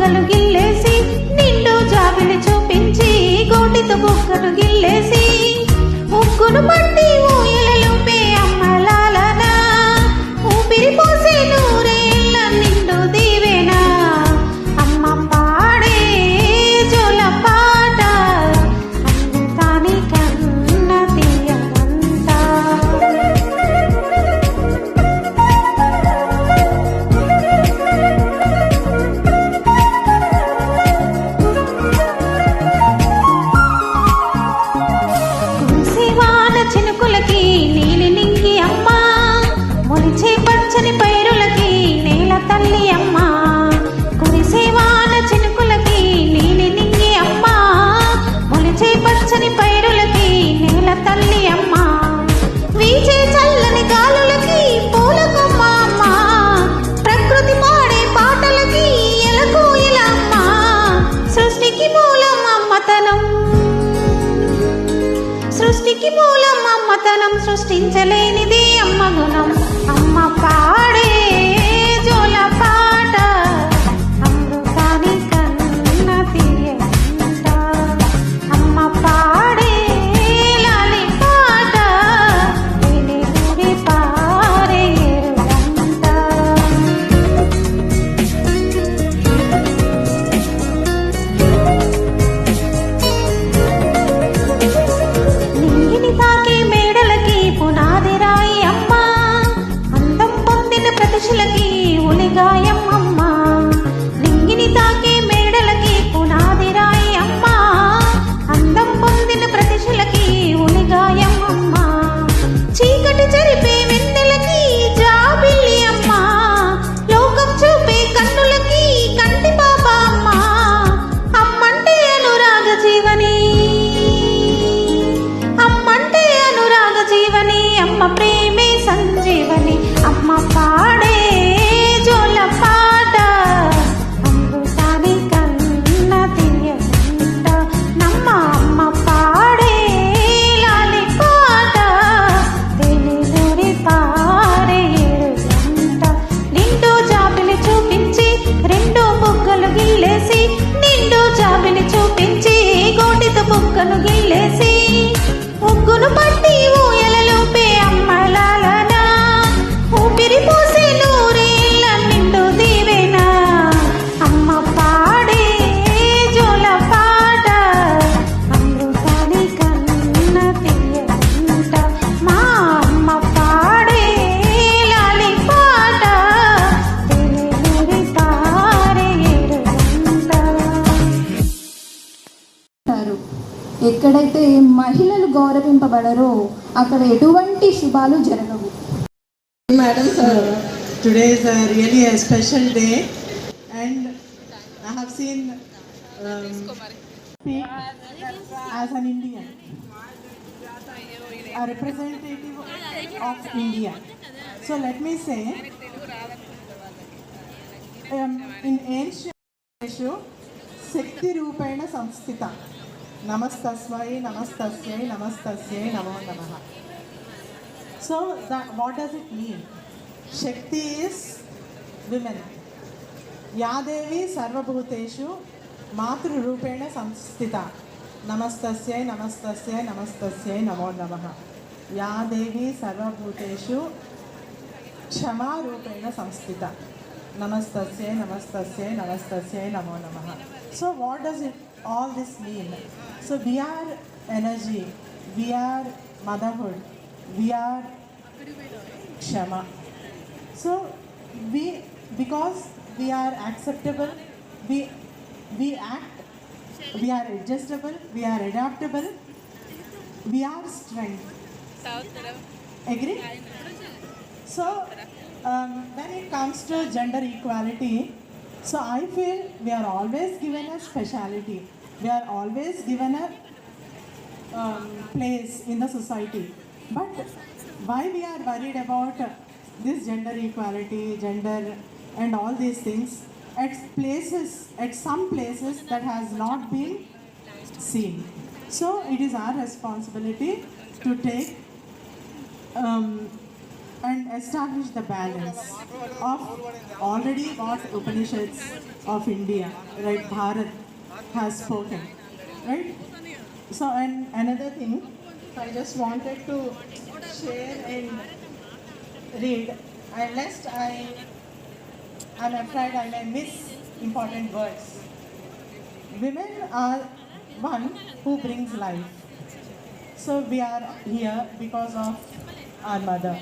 బుగ్గలు గిల్లేసి నిండు జాబిలి చూపించి గోటితో బుగ్గలు గిల్లేసి ముగ్గును పట్టి ఊయలలుపే అమ్మలాలన ఊపిరి పోసే నూరేళ్ళ నిండు దీవెనా అమ్మ పాడే జోల పాట తాని కన్న తీయనంతా. కురిసేవాన చినుకులకి నీలి నింగి అమ్మ మొలిచే పచ్చని పైరులకి నేల తల్లి అమ్మ. కురిసేవాన చినుకులకి నీలి నింగి అమ్మ మొలిచే పచ్చని పైరులకి నేల తల్లి అమ్మ. వీచే చల్లని గాలులకి పూల కొమ్మ అమ్మ ప్రకృతి పాడే పాటలకి ఎలకోయిల అమ్మ. సృష్టికి మూలం అమ్మతనం, సృష్టికి మూలం అమ్మతనం, సృష్టించలేనిది అమ్మ గుణం. అమ్మ పాడే జోల పాట అమృతాని కన్న తీయనంట. అమ్మ పాడే లాలి పాట తేనెలూరి పారే ఏరులంట. నింగిని తాకే మేడలకి పునాది రాయి అమ్మ అందం పొందిన ప్రతిశలకి ఉలిగాయం అమ్మ. నింగిని తాకే మేడలకి పునాది రాయి అమ్మ అందం పొందిన ప్రతిశలకి ఉలిగాయం అమ్మ. చీకటి చెరిపే వెన్నెలకి జాబిల్లి అమ్మ లోకం చూపే కన్నులకి కంటి పాప అమ్మ. అమ్మంటే అనురాగ జీవని, అమ్మంటే అనురాగ జీవని, అమ్మ ప్రేమే సంజీవని. అమ్మ పాడే జోల పాట అమృతాని కన్న తీయనంట. నమ్మ అమ్మ పాడే లాలి పాట తేనెలూరి పారే ఏరులంట. నిండు జాబిలి చూపించి రెండు బుగ్గలు గిల్లేసి నిండు జాబిలి చూపించి గోటితో బుగ్గలు గిల్లేసి ముగ్గును పట్టి ఊయలలుపే అమ్మలాలన ఊపిరి పోసే నూరేళ్ళ నిండు దీవెనా. అమ్మ పాడే జోల పాట అమృతాని కన్న తీయనంట. మా అమ్మ పాడే లాలి పాట తేనెలూరి పారే ఏరులంట. ఎక్కడైతే మహిళలు గౌరవింపబడరో అక్కడ ఎటువంటి శుభాలు జరగవు. Madam, sir, today is really a special day, and I have seen speak as an Indian, a representative of India. So let me say, in ancient issue, Shakti Rupena Samstita, Namastasvai, Namastasya, Namastasya, Namo Namaha. So what does it mean? Shakti is women. Yadevi Sarvabhuteshu Matru Rupena Samstita. Namastasya, Namastasya, Namastasya, Namo Namaha. Yadevi Sarvabhuteshu Kshama Rupena Samstita. Namastasya, Namastasya, Namastasya, Namo Namaha. So what does it all this mean? So we are energy, we are motherhood, we are Kshama. So because we are acceptable, we act, we are adjustable, we are adaptable, we are strength. Agree? So when it comes to gender equality, so I feel we are always given a speciality, we are always given a place in the society. But why we are worried about this gender equality, gender and all these things at some places that has not been seen. So it is our responsibility to take and establish the balance of already what Upanishads of India, right, Bharat has spoken, right? So, and another thing, I just wanted to share and read, and lest I'm afraid I may miss important words. Women are one who brings life. So we are here because of our mother.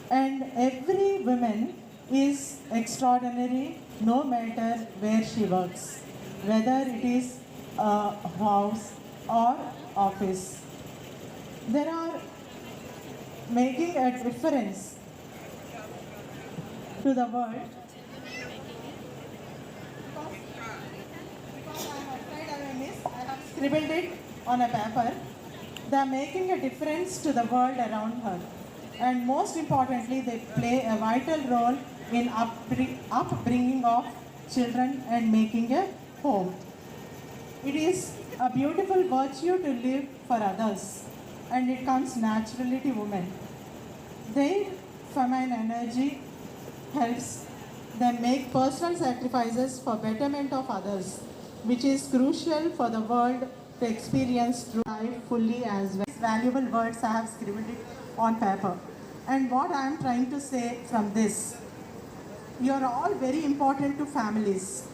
And every woman is extraordinary no matter where she works, whether it is a house or office. There are making a difference to the world. Because I am afraid I may miss, I have scribbled it on a paper. They are making a difference to the world around her. And most importantly, they play a vital role in upbringing of children and making a home. It is a beautiful virtue to live for others, and it comes naturally to women. Their feminine energy helps them make personal sacrifices for betterment of others, which is crucial for the world to experience true life fully as well. These valuable words I have scribbled it on paper. And what I am trying to say from this, you are all very important to families.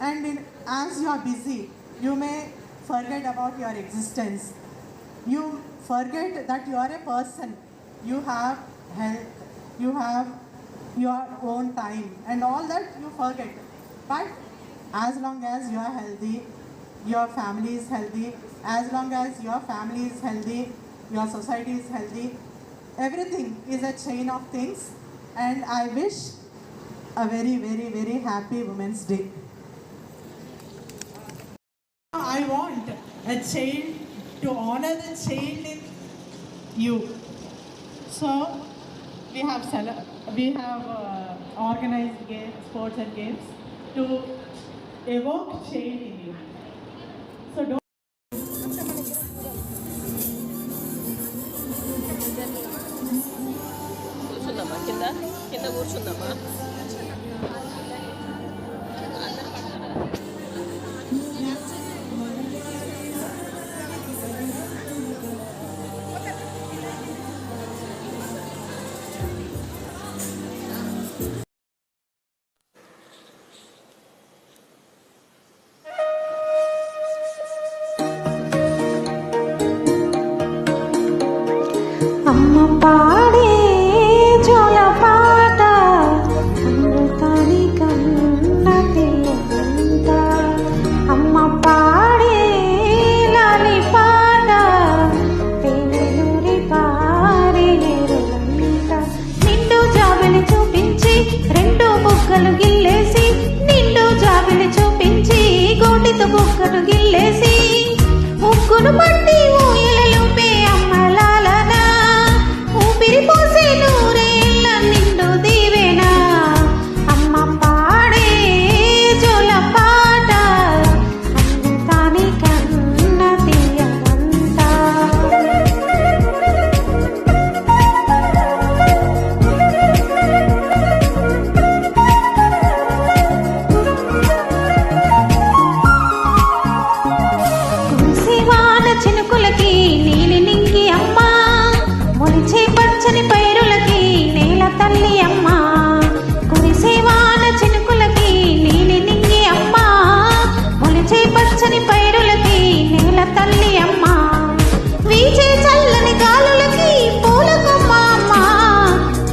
And as you are busy, you may forget about your existence. You forget that you are a person. You have health, you have your own time, and all that you forget. But as long as you are healthy, your family is healthy. As long as your family is healthy, your society is healthy. Everything is a chain of things, and I wish a very, very, very happy Women's Day. I want a child to honor the child in you. So we have organized games, sports and games to evoke child in you. So don't. కూర్చుందామా కింద కూర్చుందామా అమ్మ పాడే జోల పాట అమృతాని కన్న తీయంత అమ్మ పాడే లాలి పాట తేనెలూరి పారే నేరులంత నిండు జాబిలి చూపించి రెండు బుగ్గలు గిల్లేసి నిండు జాబిలి చూపించి గోటితో బుగ్గలు గిల్లేసి ముగ్గును పట్టి ఊయలలోపే అమ్మలాలనా ఊపిరి పోసే నూరేళ్ళ నిండు దీవెనా అమ్మ పాడే జోల పాట అమృతాని కన్న తీయనంతా కురిసేవాన చినుకులకి నీలి నింగి అమ్మ మొలిచే పచ్చని పైరులకి నేల తల్లి అమ్మ కురిసేవాన చినుకులకి నీలి నింగి అమ్మ మొలిచే పచ్చని పైరులకి నేల తల్లి అమ్మ వీచే చల్లని గాలులకి పూల కొమ్మ అమ్మ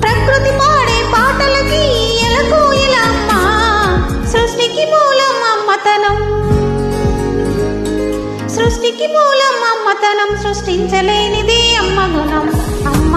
ప్రకృతి పాడే పాటలకి ఎలకోయిల అమ్మ సృష్టికి మూలం అమ్మతనం సృష్టికి మూలం అమ్మతనం సృష్టించలేనిది అమ్మ గుణం అమ్మ